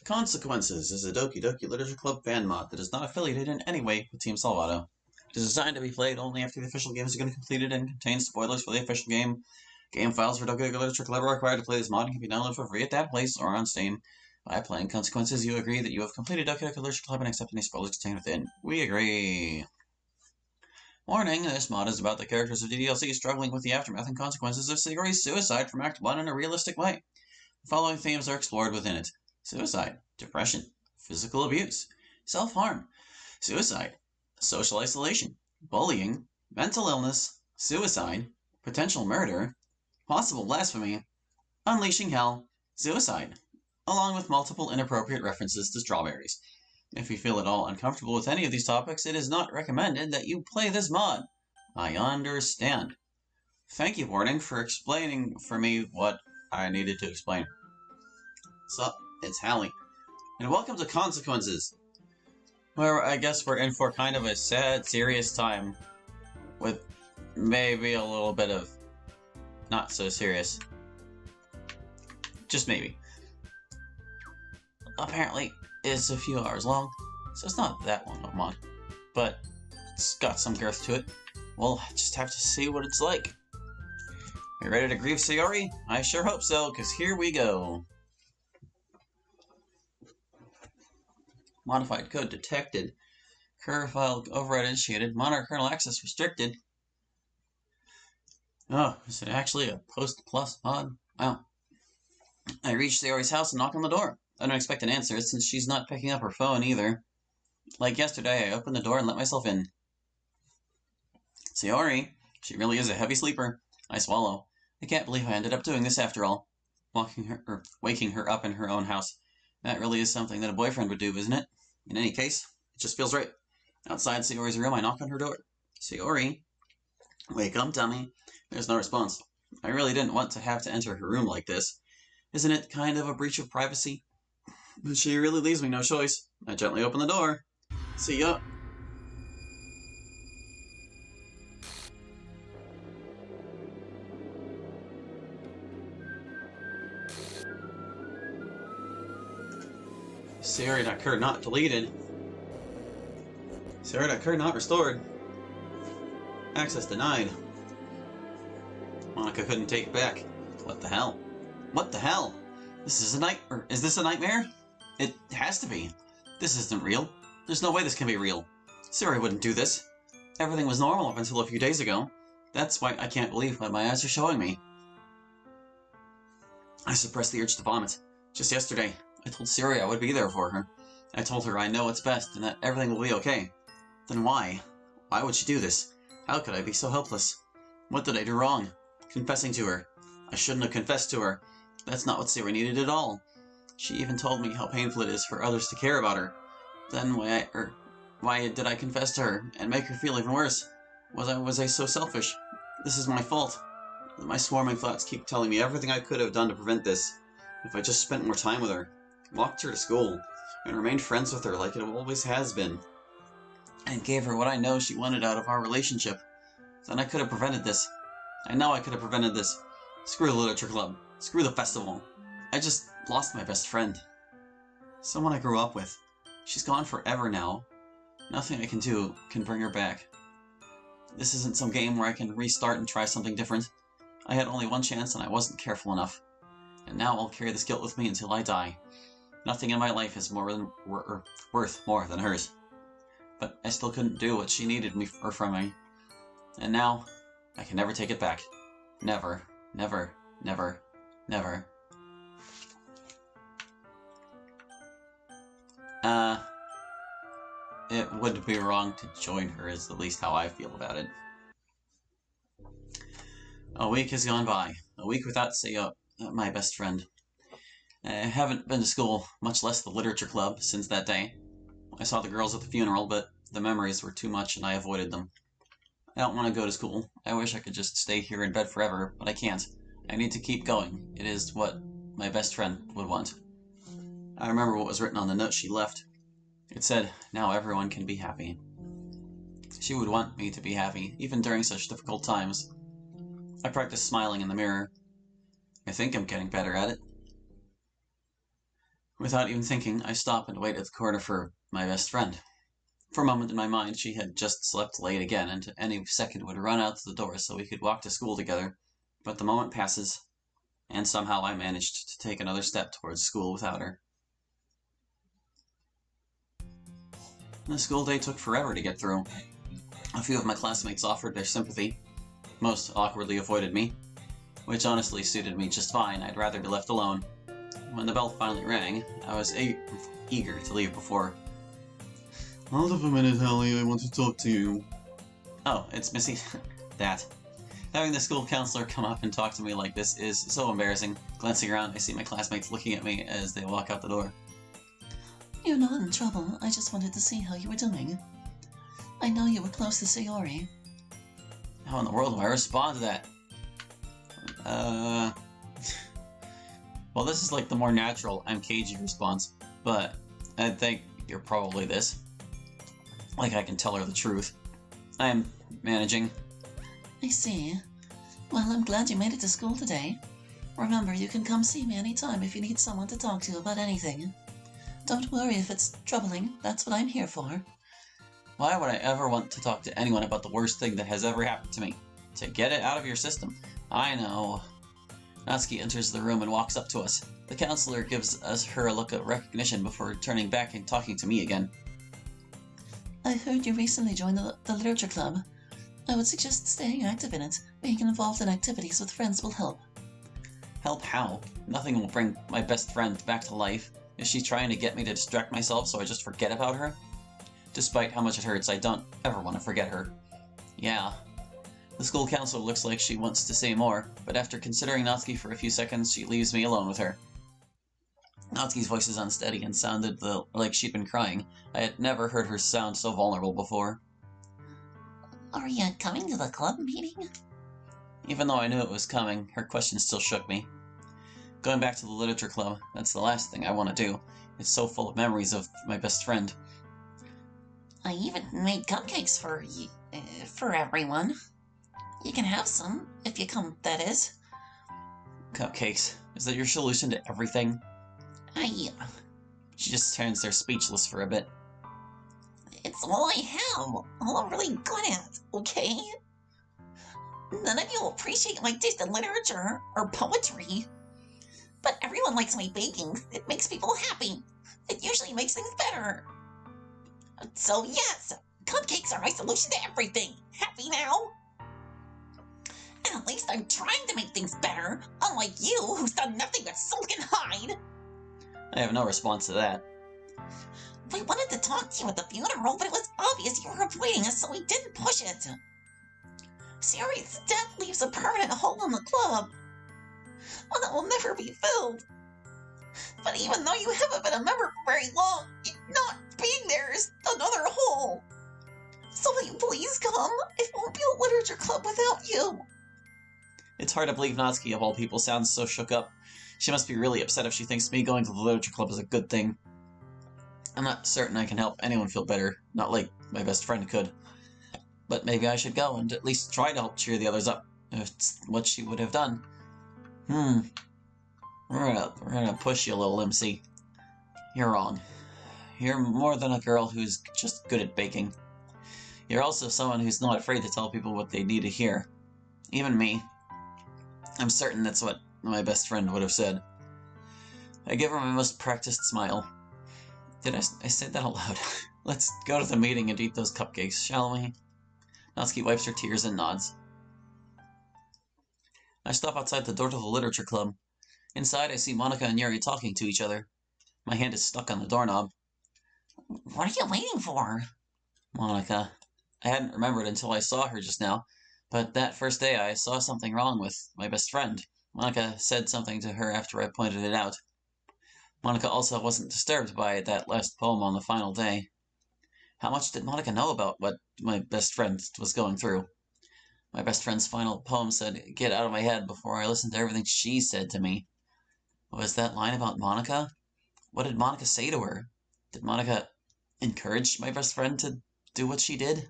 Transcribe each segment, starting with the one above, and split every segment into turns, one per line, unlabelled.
Consequences is a Doki Doki Literature Club fan mod that is not affiliated in any way with Team Salvato. It is designed to be played only after the official game has been completed and contains spoilers for the official game. Game files for Doki Doki Literature Club are required to play this mod and can be downloaded for free at that place or on Steam. By playing Consequences, you agree that you have completed Doki Doki Literature Club and accept any spoilers contained within. We agree. Warning, this mod is about the characters of DDLC struggling with the aftermath and consequences of Sigori's suicide from Act 1 in a realistic way. The following themes are explored within it. Suicide, depression, physical abuse, self-harm, suicide, social isolation, bullying, mental illness, suicide, potential murder, possible blasphemy, unleashing hell, suicide, along with multiple inappropriate references to strawberries. If you feel at all uncomfortable with any of these topics, it is not recommended that you play this mod. I understand. Thank you, Warning, for explaining for me what I needed to explain. Sup, it's Hallie, and welcome to Consequences, where I guess we're in for kind of a sad, serious time, with maybe a little bit of not so serious. Just maybe. Apparently, it's a few hours long, so it's not that long of a mod, but it's got some girth to it. We'll just have to see what it's like. Are you ready to grieve Sayori? I sure hope so, because here we go. Modified code detected. Curve file override initiated. Monitor kernel access restricted. Oh, is it actually a post-plus mod? Wow. I reached Sayori's house and knocked on the door. I don't expect an answer since she's not picking up her phone either. Like yesterday, I opened the door and let myself in. Sayori, she really is a heavy sleeper. I swallow. I can't believe I ended up doing this after all. Waking her up in her own house. That really is something that a boyfriend would do, isn't it? In any case, it just feels right. Outside Sayori's room, I knock on her door. Sayori? Wake up, dummy. There's no response. I really didn't want to have to enter her room like this. Isn't it kind of a breach of privacy? But she really leaves me no choice. I gently open the door. See ya. Sayori.cur not deleted. Sayori.cur not restored. Access denied. Monica couldn't take it back. What the hell? What the hell? Is this a nightmare? It has to be. This isn't real. There's no way this can be real. Sayori wouldn't do this. Everything was normal up until a few days ago. That's why I can't believe what my eyes are showing me. I suppressed the urge to vomit. Just yesterday, I told Sayori I would be there for her. I told her I know what's best and that everything will be okay. Then why? Why would she do this? How could I be so helpless? What did I do wrong? Confessing to her. I shouldn't have confessed to her. That's not what Sayori needed at all. She even told me how painful it is for others to care about her. Then why did I confess to her and make her feel even worse? Was I so selfish? This is my fault. My swarming thoughts keep telling me everything I could have done to prevent this. If I just spent more time with her, walked her to school, and remained friends with her like it always has been, and gave her what I know she wanted out of our relationship, then I could have prevented this. I know I could have prevented this. Screw the Literature Club. Screw the festival. I just lost my best friend. Someone I grew up with. She's gone forever now. Nothing I can do can bring her back. This isn't some game where I can restart and try something different. I had only one chance and I wasn't careful enough. And now I'll carry this guilt with me until I die. Nothing in my life is worth more than hers. But I still couldn't do what she needed from me. And now, I can never take it back. Never, never, never, never. It would be wrong to join her is at least how I feel about it. A week has gone by. A week without my best friend. I haven't been to school, much less the literature club, since that day. I saw the girls at the funeral, but the memories were too much and I avoided them. I don't want to go to school. I wish I could just stay here in bed forever, but I can't. I need to keep going. It is what my best friend would want. I remember what was written on the note she left. It said, now everyone can be happy. She would want me to be happy, even during such difficult times. I practiced smiling in the mirror. I think I'm getting better at it. Without even thinking, I stop and wait at the corner for my best friend. For a moment in my mind, she had just slept late again, and any second would run out the door so we could walk to school together. But the moment passes, and somehow I managed to take another step towards school without her. The school day took forever to get through. A few of my classmates offered their sympathy. Most awkwardly avoided me, which honestly suited me just fine. I'd rather be left alone. When the bell finally rang, I was eager to leave before.
Hold up a minute, Hallie, I want to talk to you.
Oh, it's Missy. That. Having the school counselor come up and talk to me like this is so embarrassing. Glancing around, I see my classmates looking at me as they walk out the door.
You're not in trouble. I just wanted to see how you were doing. I know you were close to Sayori.
How in the world do I respond to that? Well, this is like the more natural, I'm cagey response, but I think you're probably this. Like I can tell her the truth. I am managing.
I see. Well, I'm glad you made it to school today. Remember, you can come see me anytime if you need someone to talk to about anything. Don't worry if it's troubling. That's what I'm here for.
Why would I ever want to talk to anyone about the worst thing that has ever happened to me? To get it out of your system. I know. Natsuki enters the room and walks up to us. The counselor gives her a look of recognition before turning back and talking to me again.
I heard you recently joined the literature club. I would suggest staying active in it. Being involved in activities with friends will help.
Help how? Nothing will bring my best friend back to life. Is she trying to get me to distract myself so I just forget about her? Despite how much it hurts, I don't ever want to forget her. Yeah. The school counselor looks like she wants to say more, but after considering Natsuki for a few seconds, she leaves me alone with her. Natsuki's voice is unsteady and sounded like she'd been crying. I had never heard her sound so vulnerable before.
Are you coming to the club meeting?
Even though I knew it was coming, her question still shook me. Going back to the literature club, that's the last thing I want to do. It's so full of memories of my best friend.
I even made cupcakes for everyone. You can have some, if you come, that is.
Cupcakes? Is that your solution to everything?
She
just stands there speechless for a bit.
It's all I have, all I'm really good at, okay? None of you appreciate my taste in literature or poetry. But everyone likes my baking. It makes people happy. It usually makes things better. So yes, cupcakes are my solution to everything. Happy now? And at least I'm trying to make things better, unlike you, who's done nothing but sulk and hide.
I have no response to that.
We wanted to talk to you at the funeral, but it was obvious you were avoiding us, so we didn't push it. Sayori's death leaves a permanent hole in the club. One that will never be filled. But even though you haven't been a member for very long, not being there is another hole. So will you please come? It won't be a literature club without you.
It's hard to believe Natsuki, of all people, sounds so shook up. She must be really upset if she thinks me going to the literature club is a good thing. I'm not certain I can help anyone feel better, not like my best friend could. But maybe I should go and at least try to help cheer the others up. If it's what she would have done. We're gonna push you a little, MC. You're wrong. You're more than a girl who's just good at baking. You're also someone who's not afraid to tell people what they need to hear. Even me. I'm certain that's what my best friend would have said. I give her my most practiced smile. Did I say that out loud? Let's go to the meeting and eat those cupcakes, shall we? Natsuki wipes her tears and nods. I stop outside the door to the literature club. Inside, I see Monika and Yuri talking to each other. My hand is stuck on the doorknob.
What are you waiting for?
Monika. I hadn't remembered until I saw her just now, but that first day I saw something wrong with my best friend. Monika said something to her after I pointed it out. Monika also wasn't disturbed by that last poem on the final day. How much did Monika know about what my best friend was going through? My best friend's final poem said, "Get out of my head," before I listened to everything she said to me. Was that line about Monika? What did Monika say to her? Did Monika encourage my best friend to do what she did?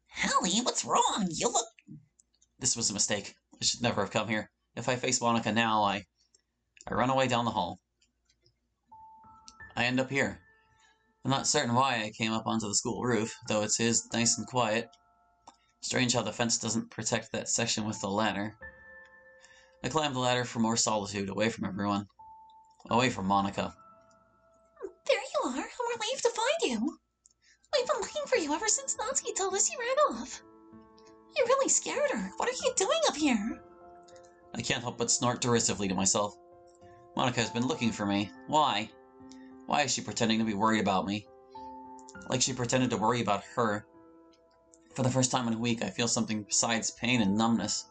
Hallie, what's wrong? You look...
This was a mistake. I should never have come here. If I face Monika now, I run away down the hall. I end up here. I'm not certain why I came up onto the school roof, though it is nice and quiet. Strange how the fence doesn't protect that section with the ladder. I climb the ladder for more solitude, away from everyone. Away from Monica.
There you are. I'm relieved to find you. We've been looking for you ever since Natsuki told us you ran off. You really scared her. What are you doing up here?
I can't help but snort derisively to myself. Monica has been looking for me. Why? Why is she pretending to be worried about me? Like she pretended to worry about her. For the first time in a week, I feel something besides pain and numbness.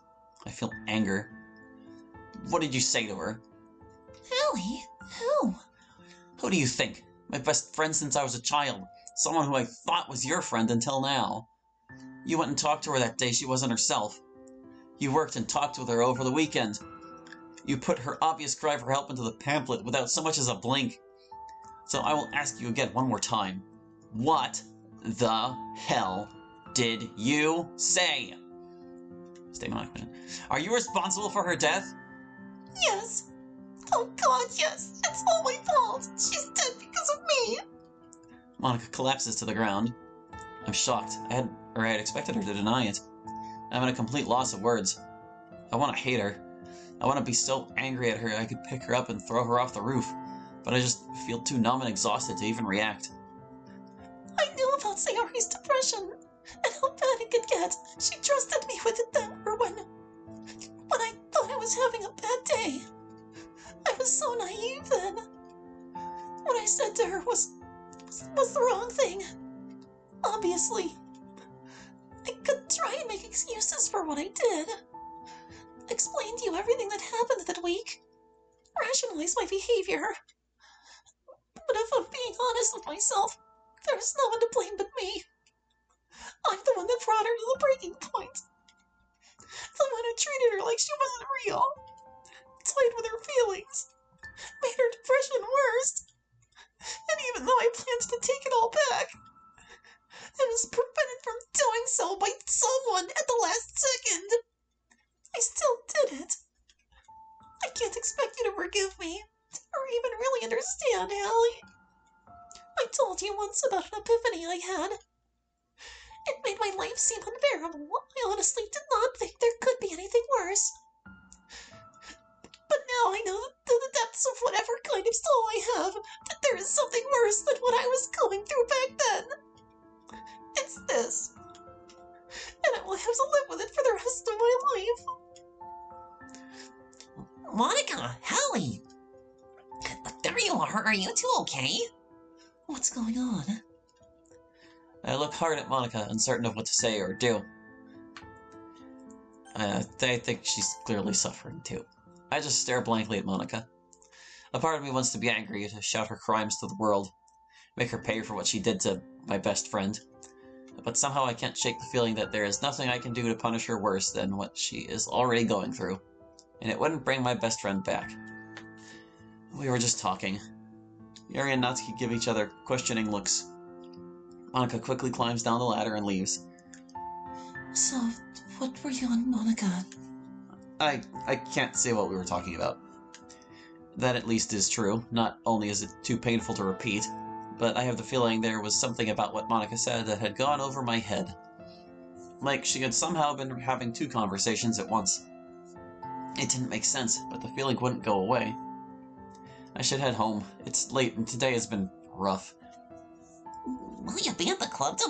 I feel anger. What did you say to her?
Ellie? Who?
Who do you think? My best friend since I was a child. Someone who I thought was your friend until now. You went and talked to her that day she wasn't herself. You worked and talked with her over the weekend. You put her obvious cry for help into the pamphlet without so much as a blink. So I will ask you again one more time. What the hell did you say? Statement on question. Are you responsible for her death?
Yes. Oh God, yes. It's all my fault. She's dead because of me.
Monica collapses to the ground. I'm shocked. I had expected her to deny it. I'm at a complete loss of words. I want to hate her. I want to be so angry at her I could pick her up and throw her off the roof, but I just feel too numb and exhausted to even react.
I knew about Sayori's depression and how bad it could get. She trusted me with it then, or when I thought I was having a bad day. I was so naive then. What I said to her was the wrong thing. Obviously. I could try and make excuses for what I did. Explain to you everything that happened that week. Rationalize my behavior. But if I'm being honest with myself, there's no one to blame but me. I'm the one that brought her to the breaking point. The one who treated her like she wasn't real. Toyed with her feelings. Made her depression worse. And even though I planned to take it all back, I was prevented from doing so by someone at the last second. I still did it. I can't expect you to forgive me, or even really understand, Allie. I told you once about an epiphany I had. It made my life seem unbearable. I honestly did not think there could be anything worse. But now I know that to the depths of whatever kind of soul I have, that there is something worse than what I was going through back then. It's this. And I will have to live with it for the rest of my life. Monica, Hallie! There you are. Are you two okay? What's going on?
I look hard at Monica, uncertain of what to say or do. I think she's clearly suffering too. I just stare blankly at Monica. A part of me wants to be angry, to shout her crimes to the world, make her pay for what she did to my best friend. But somehow I can't shake the feeling that there is nothing I can do to punish her worse than what she is already going through, and it wouldn't bring my best friend back. We were just talking. Yuri and Natsuki give each other questioning looks. Monica quickly climbs down the ladder and leaves.
So, what were you and Monica?
I can't say what we were talking about. That at least is true. Not only is it too painful to repeat, but I have the feeling there was something about what Monica said that had gone over my head. Like she had somehow been having two conversations at once. It didn't make sense, but the feeling wouldn't go away. I should head home. It's late and today has been rough.
Will you be at the club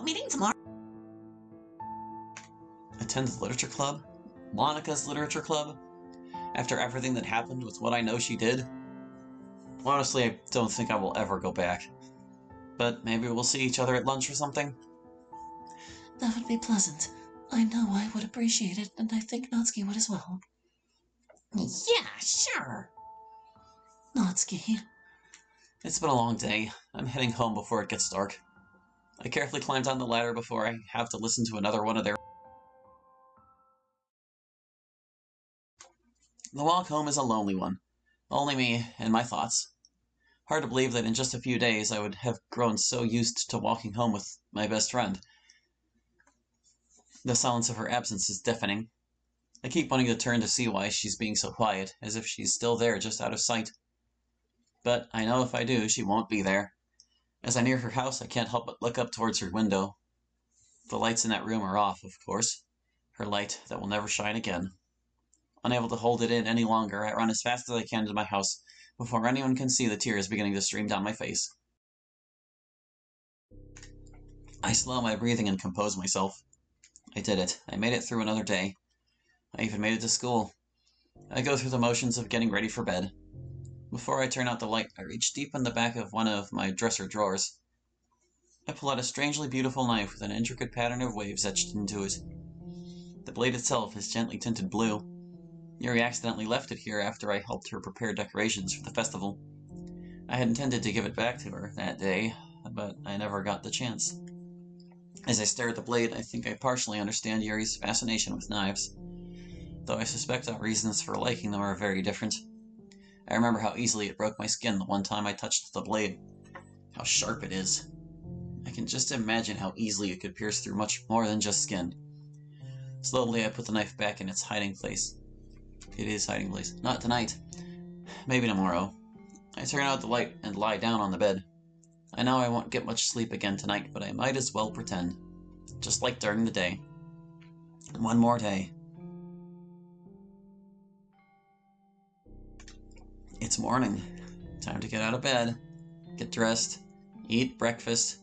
meeting tomorrow?
Attend the literature club? Monica's literature club? After everything that happened with what I know she did? Honestly, I don't think I will ever go back. But maybe we'll see each other at lunch or something?
That would be pleasant. I know I would appreciate it, and I think Natsuki would as well. Yeah, sure. Natsuki.
It's been a long day. I'm heading home before it gets dark. I carefully climb down the ladder before I have to listen to another one of their... The walk home is a lonely one. Only me and my thoughts. Hard to believe that in just a few days I would have grown so used to walking home with my best friend. The silence of her absence is deafening. I keep wanting to turn to see why she's being so quiet, as if she's still there just out of sight. But I know if I do, she won't be there. As I near her house, I can't help but look up towards her window. The lights in that room are off, of course. Her light that will never shine again. Unable to hold it in any longer, I run as fast as I can to my house before anyone can see the tears beginning to stream down my face. I slow my breathing and compose myself. I did it. I made it through another day. I even made it to school. I go through the motions of getting ready for bed. Before I turn out the light, I reach deep in the back of one of my dresser drawers. I pull out a strangely beautiful knife with an intricate pattern of waves etched into it. The blade itself is gently tinted blue. Yuri accidentally left it here after I helped her prepare decorations for the festival. I had intended to give it back to her that day, but I never got the chance. As I stare at the blade, I think I partially understand Yuri's fascination with knives, though I suspect our reasons for liking them are very different. I remember how easily it broke my skin the one time I touched the blade. How sharp it is. I can just imagine how easily it could pierce through much more than just skin. Slowly, I put the knife back in its hiding place. It is hiding place. Not tonight. Maybe tomorrow. I turn out the light and lie down on the bed. I know I won't get much sleep again tonight, but I might as well pretend. Just like during the day. One more day. It's morning. Time to get out of bed, get dressed, eat breakfast,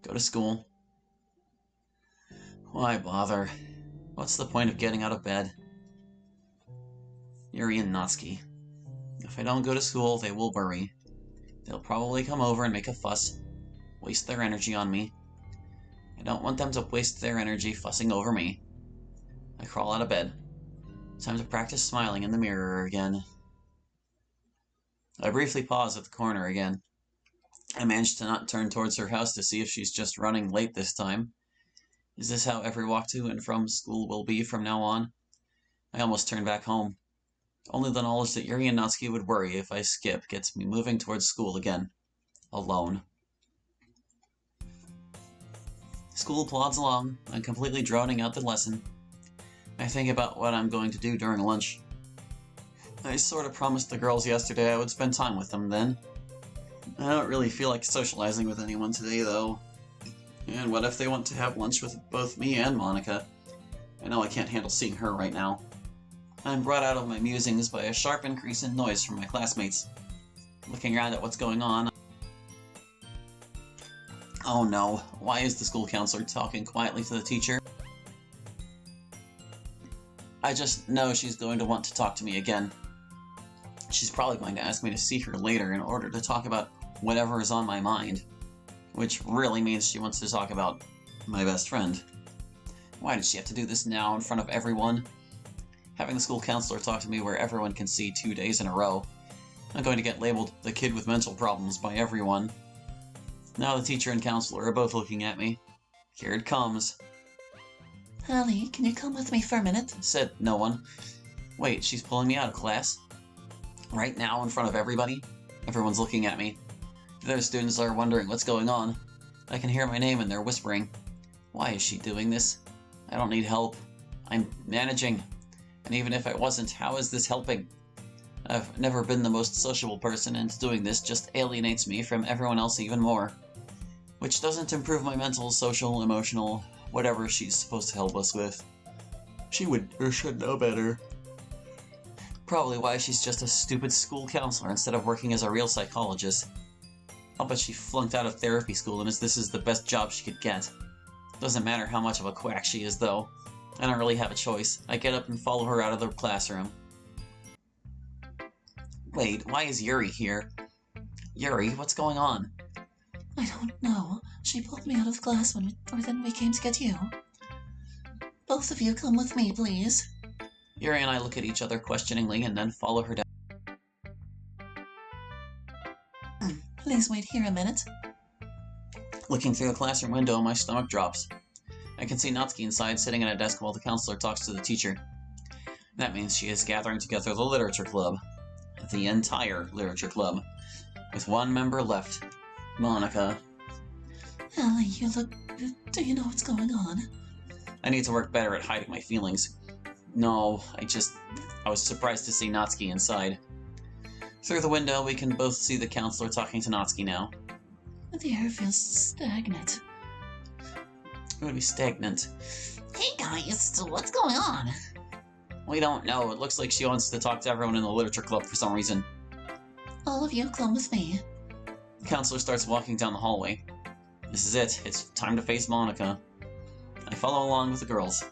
go to school. Why bother? What's the point of getting out of bed? Yuri and Natsuki. If I don't go to school, they will worry. They'll probably come over and make a fuss, waste their energy on me. I don't want them to waste their energy fussing over me. I crawl out of bed. Time to practice smiling in the mirror again. I briefly pause at the corner again. I manage to not turn towards her house to see if she's just running late this time. Is this how every walk to and from school will be from now on? I almost turn back home. Only the knowledge that Yuri and Natsuki would worry if I skip gets me moving towards school again. Alone. School plods along. I'm completely droning out the lesson. I think about what I'm going to do during lunch. I sort of promised the girls yesterday I would spend time with them then. I don't really feel like socializing with anyone today, though. And what if they want to have lunch with both me and Monica? I know I can't handle seeing her right now. I'm brought out of my musings by a sharp increase in noise from my classmates. Looking around at what's going on. Oh no, why is the school counselor talking quietly to the teacher? I just know she's going to want to talk to me again. She's probably going to ask me to see her later in order to talk about whatever is on my mind. Which really means she wants to talk about my best friend. Why did she have to do this now in front of everyone? Having the school counselor talk to me where everyone can see 2 days in a row. I'm going to get labeled the kid with mental problems by everyone. Now the teacher and counselor are both looking at me. Here it comes.
Hallie, can you come with me for a minute?
Said no one. Wait, she's pulling me out of class? Right now in front of everybody? Everyone's looking at me. The other students are wondering what's going on. I can hear my name and they're whispering. Why is she doing this? I don't need help. I'm managing. And even if I wasn't, how is this helping? I've never been the most sociable person, and doing this just alienates me from everyone else even more. Which doesn't improve my mental, social, emotional, whatever she's supposed to help us with. She would or should know better. Probably why she's just a stupid school counselor instead of working as a real psychologist. I'll bet she flunked out of therapy school and this is the best job she could get. Doesn't matter how much of a quack she is, though. I don't really have a choice. I get up and follow her out of the classroom. Wait, why is Yuri here? Yuri, what's going on?
I don't know. She pulled me out of class then we came to get you. Both of you come with me, please.
Yuri and I look at each other questioningly and then follow her down.
Please wait here a minute.
Looking through the classroom window, my stomach drops. I can see Natsuki inside, sitting at a desk while the counselor talks to the teacher. That means she is gathering together the literature club. The entire literature club. With one member left. Monica.
Hallie, do you know what's going on?
I need to work better at hiding my feelings. No, I was surprised to see Natsuki inside. Through the window, we can both see the counselor talking to Natsuki now.
The air feels stagnant.
It would be stagnant.
Hey guys, what's going on?
We don't know. It looks like she wants to talk to everyone in the literature club for some reason.
All of you come with me.
The counselor starts walking down the hallway. This is it. It's time to face Monica. I follow along with the girls.